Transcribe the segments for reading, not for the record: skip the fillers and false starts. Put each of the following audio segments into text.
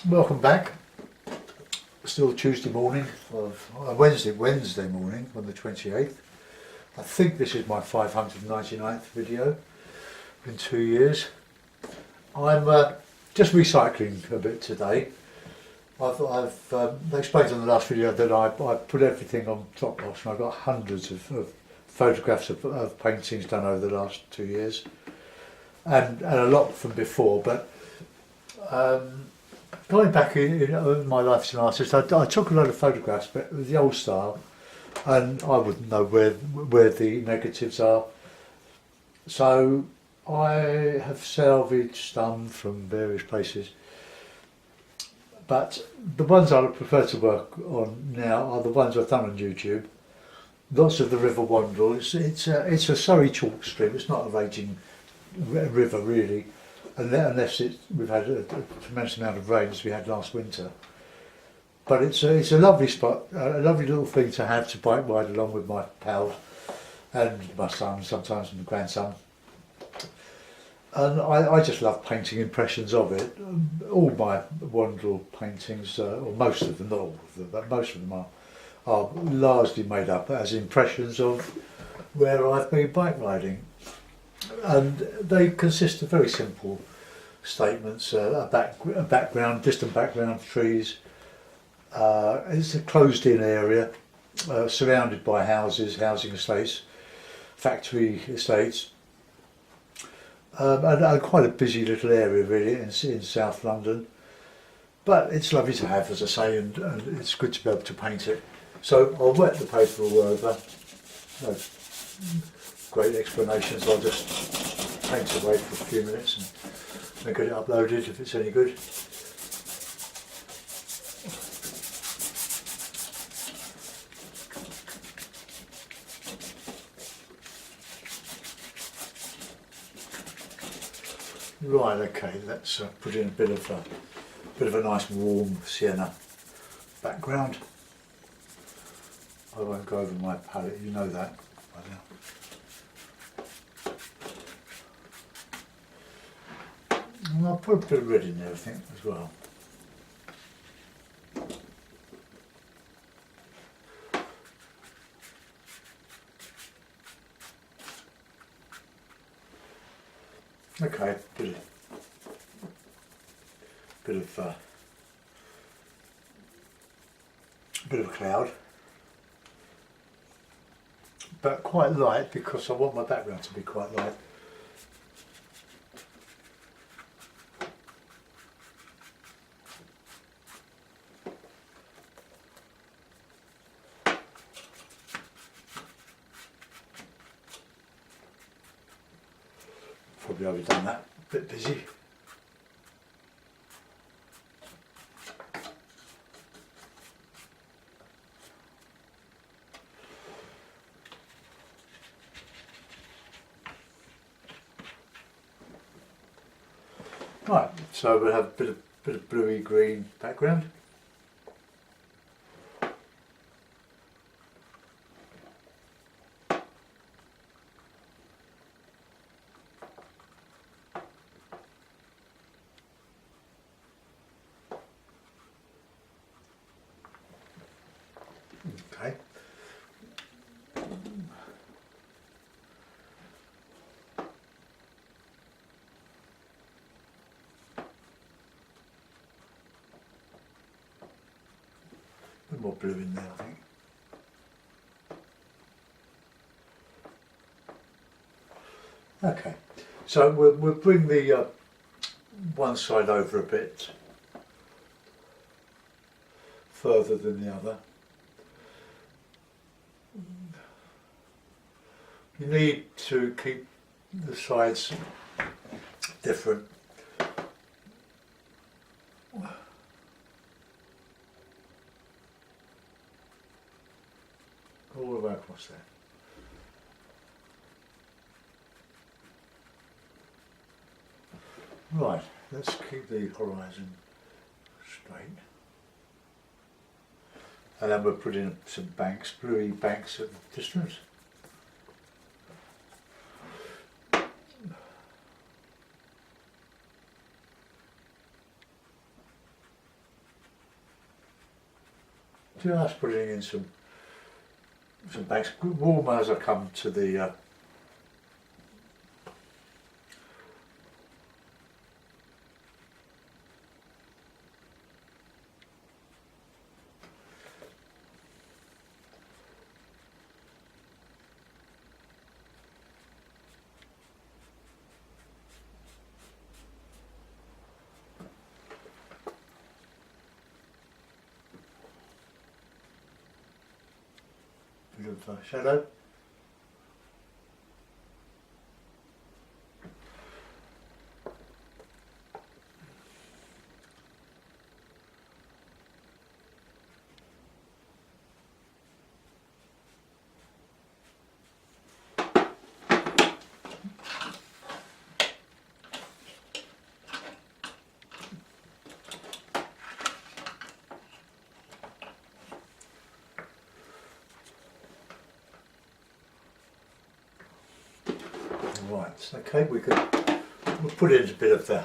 Welcome back. Still Tuesday morning of Wednesday morning on the 28th. I think this is my 599th video in 2 years. I'm just recycling a bit today. I've explained in the last video that I put everything on Dropbox, and I've got hundreds of photographs of paintings done over the last 2 years, and a lot from before. But going back in my life as an artist, I took a lot of photographs, but with the old style, and I wouldn't know where the negatives are. So I have salvaged some from various places, but the ones I prefer to work on now are the ones I've done on YouTube. Lots of the River Wandle. It's a Surrey chalk stream. It's not a raging river really, unless we've had a tremendous amount of rain as we had last winter. But it's a lovely spot, a lovely little thing to have to bike ride along with my pals and my son, sometimes my grandson. And I just love painting impressions of it. All my Wandle paintings, or most of them, not all of them, but most of them are largely made up as impressions of where I've been bike riding. And they consist of very simple statements, a background, distant background, trees. It's a closed-in area, surrounded by houses, housing estates, factory estates, and quite a busy little area really in South London. But it's lovely to have, as I say, and it's good to be able to paint it. So I'll wet the paper all over. No great explanations, I'll just paint away for a few minutes and get it uploaded if it's any good. Right, okay, let's put in a bit of a nice warm sienna background. I won't go over my palette, you know that by now. And I'll put a bit of red in there, I think, as well. Okay, bit of a cloud, but quite light because I want my background to be quite light. Probably overdone that, a bit busy. Right, so we'll have a bit of bluey green background. Okay. A bit more blue in there, I think. Okay, so we'll bring the one side over a bit further than the other. You need to keep the sides different. All the way across there. Right, let's keep the horizon straight. And then we'll put in some banks, bluey banks at the distance. Just putting in some bags, warm as I come to the bit of shadow. Right, okay, we'll put in a bit of the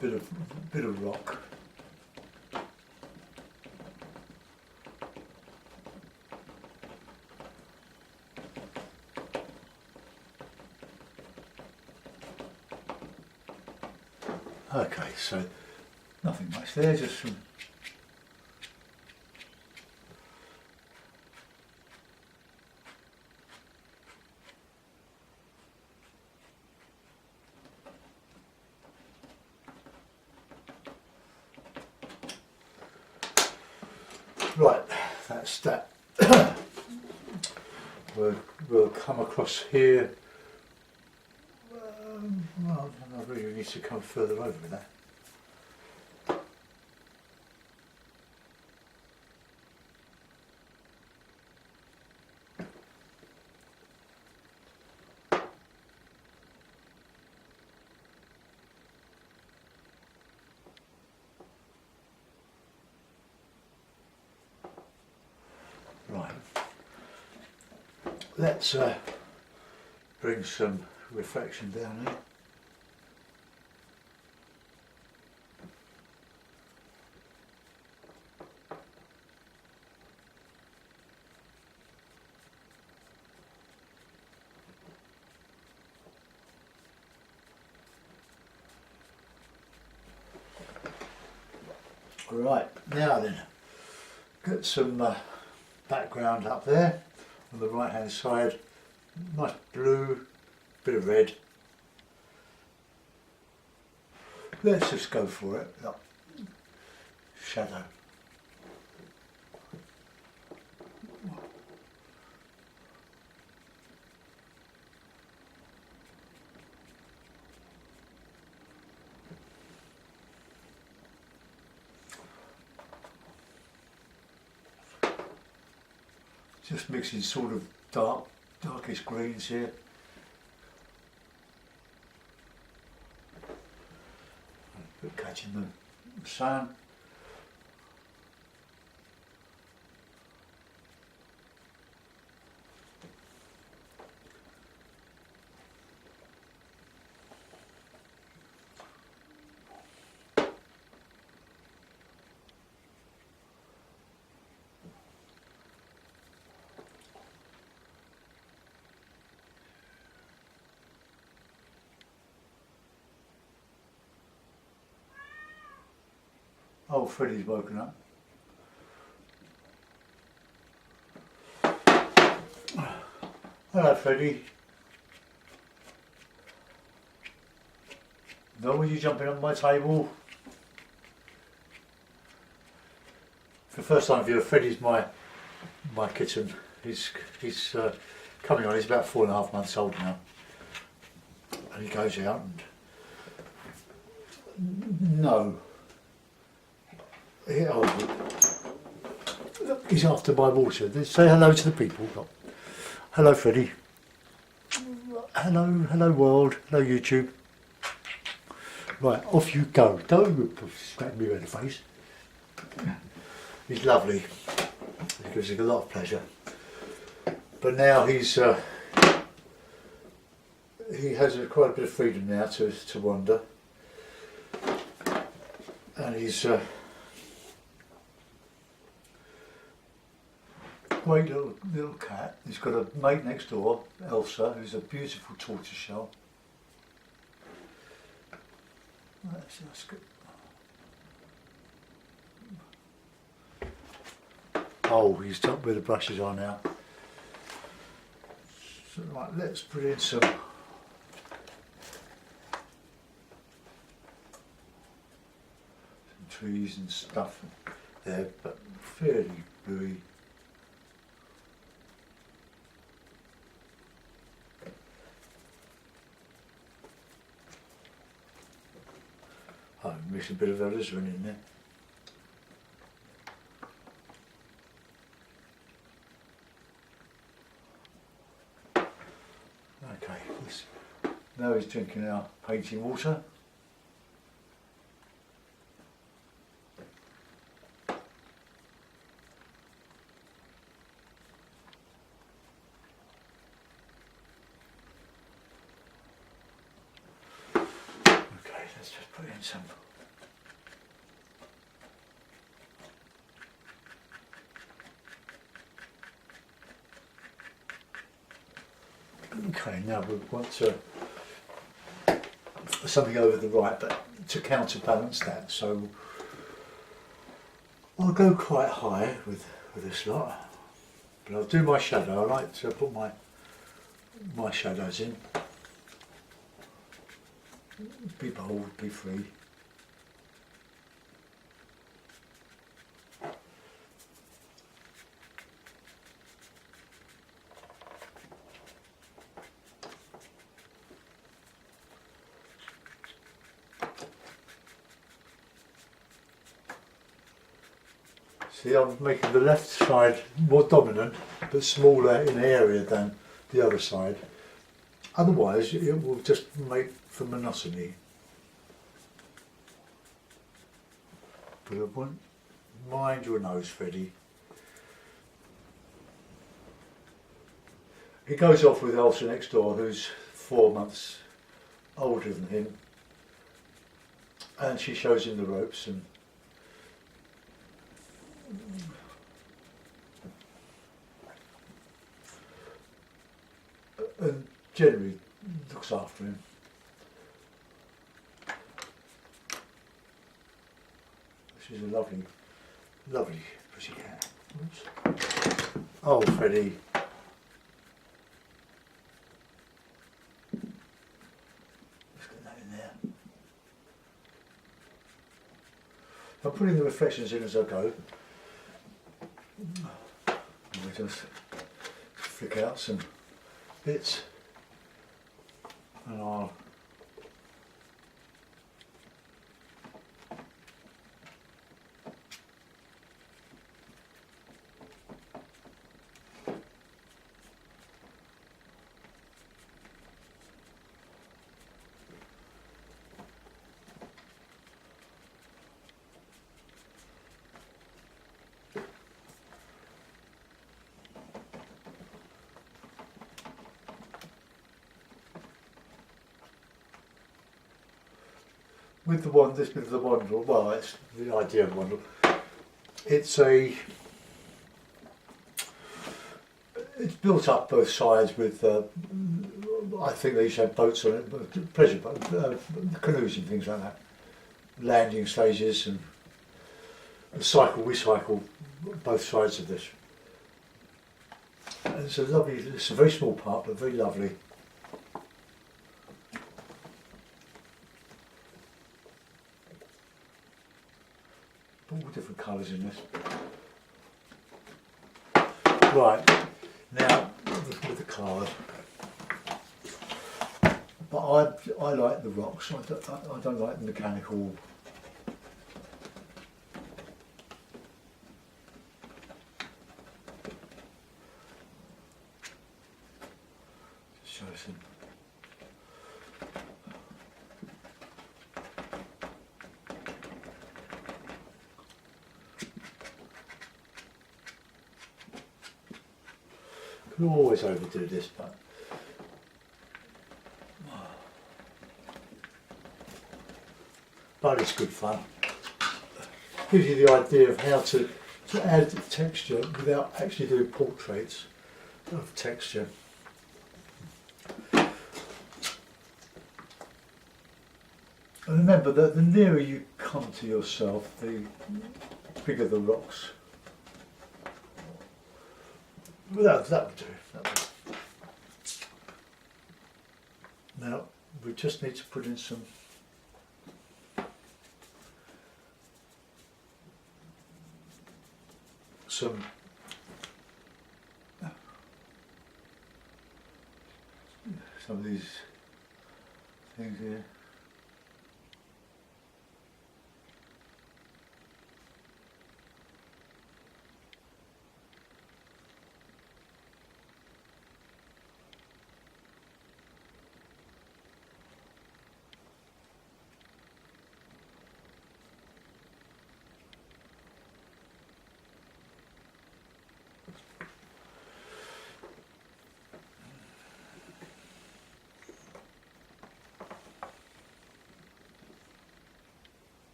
bit of rock. Okay, so nothing much there, just some right, that's that. We'll come across here. Well, I really need to come further over with that. Right, let's bring some reflection down here. Right, now then, get some background up there on the right hand side, nice blue, bit of red. Let's just go for it. Look. Shadow. Just mixing sort of darkish greens here. Catching the sun. Oh, Freddie's woken up. Hello, Freddie. No, were you jumping on my table? For the first time viewer, Freddie's my kitten. He's coming on. He's about 4.5 months old now, and he goes out and no. He's after my water. Say hello to the people. Hello, Freddie. Hello world. Hello YouTube. Right, off you go. Don't smack me in the face. He's lovely. It gives us a lot of pleasure. But now he has quite a bit of freedom now to wander. and he's great little cat. He's got a mate next door, Elsa, who's a beautiful tortoiseshell. That's good. Oh, he's top where the brushes are now. So, right, let's put in some trees and stuff there, but fairly bluey. Oh, mix a bit of alizarin in there. Okay, now he's drinking our painting water. Okay, let's just put in some. Okay, now we want to something over the right, but to counterbalance that, so I'll go quite high with this lot, but I'll do my shadow. I like to put my shadows in. Be bold, be free. See, I'm making the left side more dominant, but smaller in area than the other side. Otherwise, it will just make for monotony. But I won't mind your nose, Freddie. He goes off with Elsa next door, who's 4 months older than him, and she shows him the ropes, and generally looks after him. She's a lovely, lovely pretty cat. Oops. Oh, Freddie. Let's get that in there. I'm putting the reflections in as I go. And we just flick out some bits, and I'll with the this bit of the Wandle, well, it's the idea of Wandle. It's built up both sides with, I think they used to have boats on it, but pleasure boats, canoes and things like that, landing stages, and we cycle both sides of this. And it's a very small park, but very lovely. All different colours in this. Right, now with the card. But I like the rocks. I don't like the mechanical. Show some. We always overdo this, but it's good fun. gives you the idea of how to add texture without actually doing portraits of texture. And remember that the nearer you come to yourself, the bigger the rocks. Well, that would do. That would. Now we just need to put in some of these things here.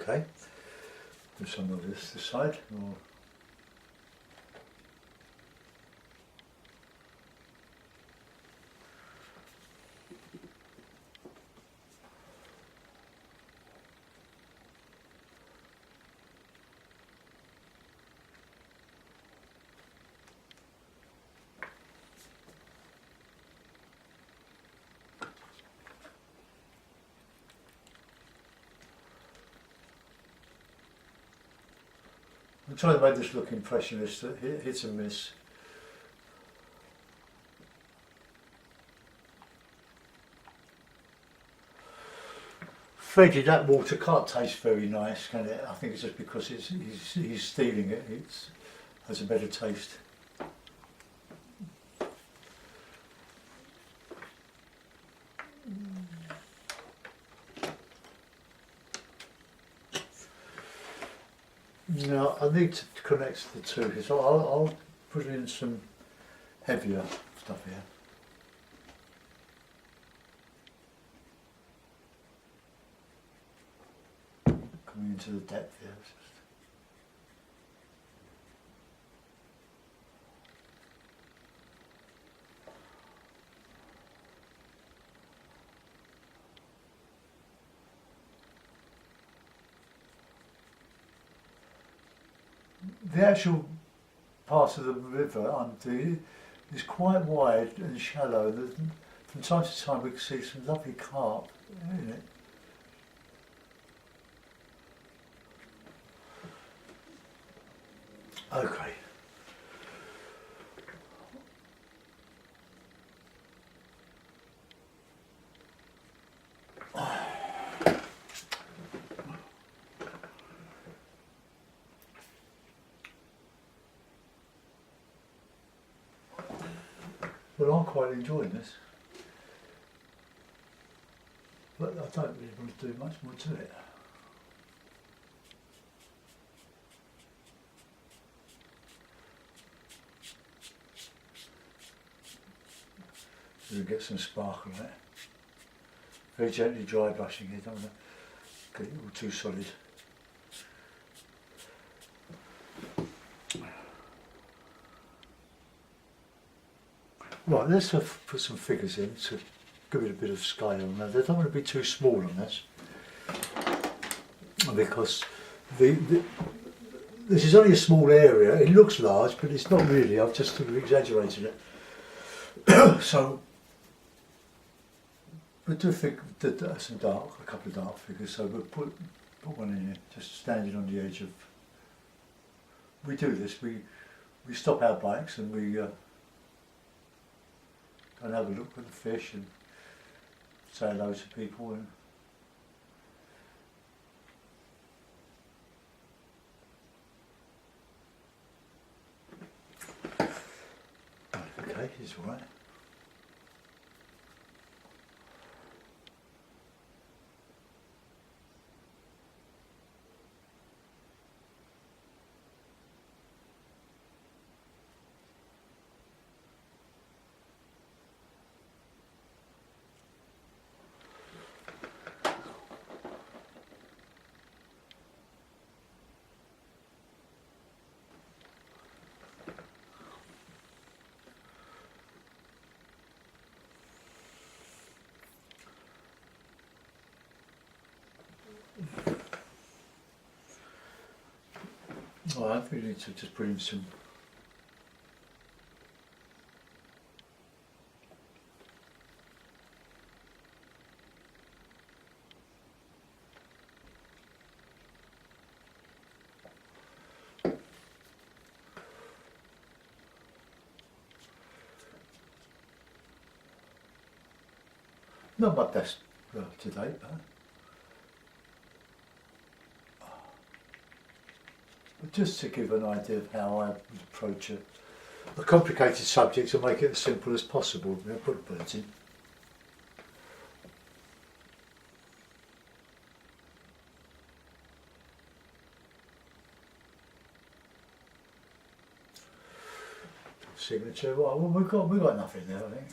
Okay, do some of this side. Or I'm trying to make this look impressionist, hit and miss. Freddy, that water can't taste very nice, can it? I think it's just because he's stealing it. It has a better taste. Now I need to connect the two here, so I'll put in some heavier stuff here. Coming into the depth here. The actual part of the river is quite wide and shallow. From time to time we can see some lovely carp in it. Okay. Well, I'm quite enjoying this, but I don't really want to do much more to it. So we get some sparkle on it. Very gently dry brushing it, don't want to get it all too solid. Right, let's put some figures in to give it a bit of scale. Now, they don't want to be too small on this, because this is only a small area. It looks large, but it's not really. I've just sort of exaggerated it. So we'll do some a couple of dark figures. So we'll put one in here, just standing on the edge of. We do this. We stop our bikes and we. And have a look at the fish and say hello to people. And okay, he's all right. Oh, I think we need to just put in some. Not my best to date, but just to give an idea of how I would approach a complicated subject and make it as simple as possible. Put birds in. Signature. Well, we've got enough in there, I think.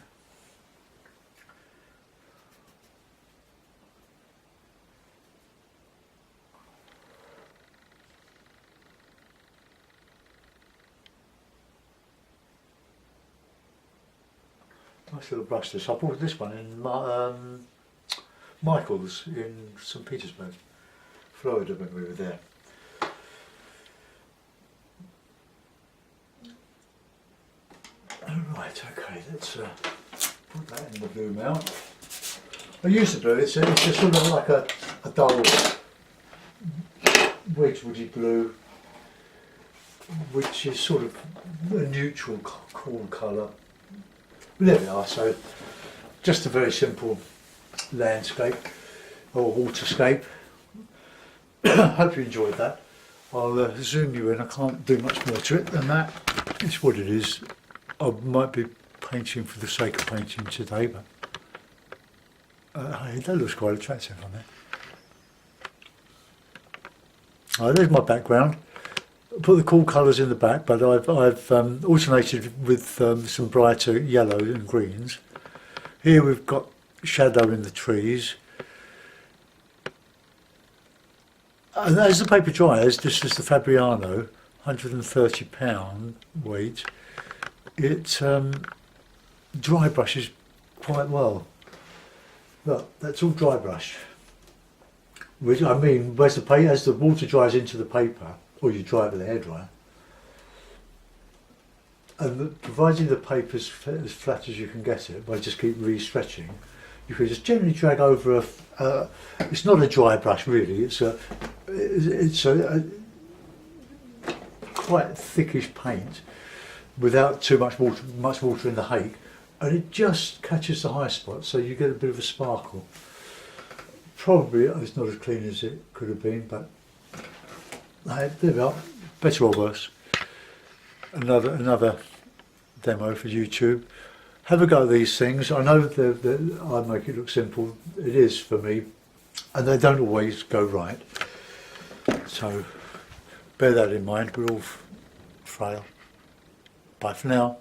Nice little brush this. I bought this one in Michael's in St Petersburg, Florida, when we were there. Right, okay, let's put that in the blue now. I use the blue, it's just sort of like a dull Wedgwoody blue, which is sort of a neutral cool colour. There we are, so just a very simple landscape or waterscape. Hope you enjoyed that. I'll zoom you in, I can't do much more to it than that. It's what it is. I might be painting for the sake of painting today, but that looks quite attractive on there. There's my background. Put the cool colours in the back, but I've alternated with some brighter yellows and greens. Here we've got shadow in the trees. And as the paper dries, this is the Fabriano, £130 weight. It dry brushes quite well. Look, that's all dry brush. Which I mean, as the water dries into the paper, or you dry it with a hairdryer, and providing the paper's as flat as you can get it, by just keep re-stretching, you can just gently drag over it's not a dry brush really, it's a quite thickish paint without too much water in the hake, and it just catches the high spot, so you get a bit of a sparkle. Probably it's not as clean as it could have been, but there we are, better or worse. Another demo for YouTube. Have a go at these things. I know that I make it look simple. It is for me, and they don't always go right. So bear that in mind. We're all frail. Bye for now.